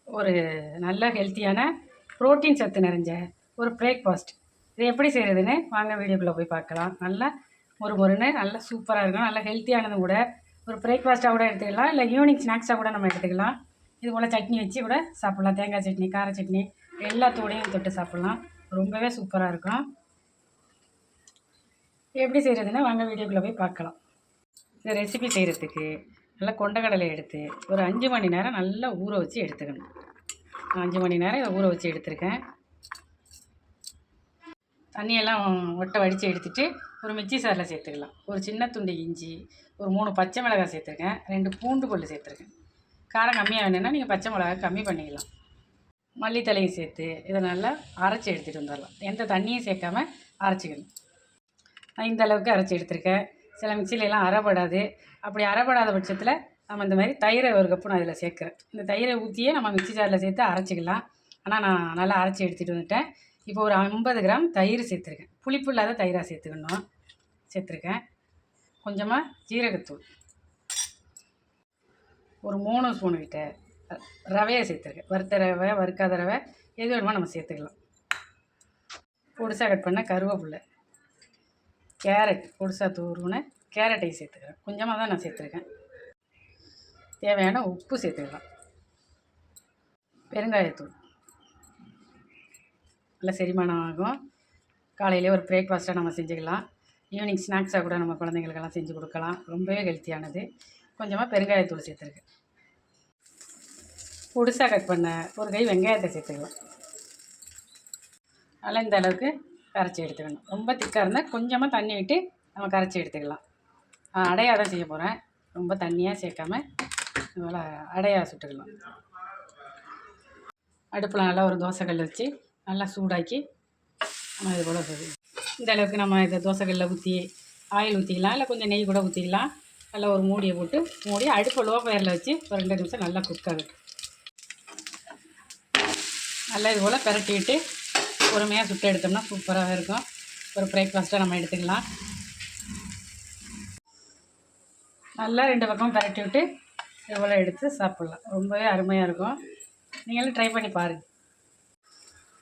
ஒரு நல்ல ஹெல்த்தியான புரோட்டீன் சத்து நிறைஞ்ச ஒரு பிரேக்ஃபாஸ்ட். இது எப்படி செய்கிறதுன்னு வாங்க வீடியோக்குள்ளே போய் பார்க்கலாம். நல்லா மொறுன்னு நல்லா சூப்பராக இருக்கும். நல்லா ஹெல்த்தியானதும் கூட. ஒரு பிரேக்ஃபாஸ்ட்டாக கூட எடுத்துக்கலாம், இல்லை ஈவினிங் ஸ்நாக்ஸாக கூட நம்ம எடுத்துக்கலாம். இது போல் சட்னி வச்சு கூட சாப்பிட்லாம். தேங்காய் சட்னி, கார சட்னி எல்லாத்தோடையும் தொட்டு சாப்பிட்லாம். ரொம்பவே சூப்பராக இருக்கும். எப்படி செய்கிறதுன்னா வாங்க வீடியோக்குள்ளே போய் பார்க்கலாம். இந்த ரெசிபி செய்கிறதுக்கு நல்லா கொண்டக்கடலை எடுத்து ஒரு 5 மணி நேரம் நல்லா ஊற வச்சு எடுத்துக்கணும். 5 மணி நேரம் இதை ஊற வச்சு எடுத்துருக்கேன். தண்ணியெல்லாம் ஒட்டை வடித்து எடுத்துகிட்டு ஒரு மிக்சி சாரில் சேர்த்துக்கலாம். ஒரு சின்ன துண்டு இஞ்சி, ஒரு 3 பச்சை மிளகாய் சேர்த்துருக்கேன், 2 பூண்டு பல் சேர்த்துருக்கேன். காரம் கம்மியாக வேணும்னா நீங்கள் பச்சை மிளகாய் கம்மி பண்ணிக்கலாம். மல்லித்தலையும் சேர்த்து இதை நல்லா அரைச்சி எடுத்துகிட்டு வந்துடலாம். எந்த தண்ணியும் சேர்க்காமல் அரைச்சிக்கணும். நான் இந்த அளவுக்கு அரைச்சி எடுத்துருக்கேன். சில மிக்சிலெலாம் அரைப்படாது. அப்படி அரைப்படாத பட்சத்தில் நம்ம இந்த மாதிரி தயிரை ஒரு கப்பு நான் இதில் சேர்க்குறேன். இந்த தயிரை ஊற்றியே நம்ம மிக்சி ஜாரில் சேர்த்து அரைச்சிக்கலாம். ஆனால் நான் நல்லா அரைச்சி எடுத்துகிட்டு வந்துட்டேன். இப்போ ஒரு 50 கிராம் தயிர் சேர்த்துருக்கேன். புளிப்பு இல்லாத தயிராக சேர்த்துருக்கேன். கொஞ்சமாக ஜீரகத்தூள், ஒரு 3 ஸ்பூன் கிட்ட ரவையை சேர்த்துருக்கேன். வறுத்த ரவை, வறுக்காத ரவை எது வேணுமோ நம்ம சேர்த்துக்கலாம். பொடிசாக கட் பண்ண கருவேப்பிலை, கேரட் பொடிசாக தூர்வுன கேரட்டையும் சேர்த்துக்கிறேன். கொஞ்சமாக தான் நான் சேர்த்துருக்கேன். தேவையான உப்பு சேர்த்துக்கலாம். பெருங்காயத்தூள், நல்லா செரிமானம் ஆகும். காலையிலே ஒரு பிரேக்ஃபாஸ்ட்டாக நம்ம செஞ்சுக்கலாம். ஈவினிங் ஸ்நாக்ஸாக கூட நம்ம குழந்தைங்களுக்கெல்லாம் செஞ்சு கொடுக்கலாம். ரொம்பவே ஹெல்த்தியானது. கொஞ்சமாக பெருங்காயத்தூள் சேர்த்துருக்கேன். பொடிசாக கட் பண்ண ஒரு கை வெங்காயத்தை சேர்த்துக்கலாம். நல்லா இந்த அளவுக்கு கரைச்சி எடுத்துக்கணும். ரொம்ப திக்காக இருந்தால் கொஞ்சமாக தண்ணி விட்டு நம்ம கரைச்சி எடுத்துக்கலாம். அடையாக தான் செய்ய போகிறேன். ரொம்ப தண்ணியாக சேர்க்காம நல்லா அடையாக சுட்டுக்கலாம். அடுப்பில் நல்லா ஒரு தோசைக்கல் வச்சு நல்லா சூடாக்கி நம்ம இது போல் இந்த அளவுக்கு நம்ம இதை தோசைக்கல்லில் ஊற்றி ஆயில் ஊற்றிக்கலாம், இல்லை கொஞ்சம் நெய் கூட ஊற்றிக்கலாம். நல்லா ஒரு மூடியை போட்டு மூடி அடுப்பை லோ ஃபயரில் வச்சு ஒரு 2 நிமிஷம் நல்லா குக் ஆகும். நல்லா இது போல் பரட்டி விட்டு பொறுமையாக சுட்டு எடுத்தோம்னா சூப்பராக இருக்கும். ஒரு பிரேக்ஃபாஸ்ட்டாக நம்ம எடுத்துக்கலாம். நல்லா 2 பக்கம் பரட்டி விட்டு இது போல் எடுத்து சாப்பிட்லாம். ரொம்பவே அருமையாக இருக்கும். நீங்களும் ட்ரை பண்ணி பாருங்கள்.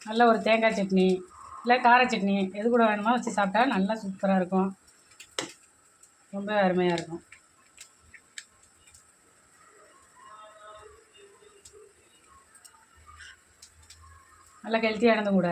நல்ல ஒரு தேங்காய் சட்னி, இல்லை கார சட்னி எது கூட வேணுமோ வச்சு சாப்பிட்டா நல்லா சூப்பராக இருக்கும். ரொம்ப அருமையாக இருக்கும். நல்லா ஹெல்த்தியானதும் கூட.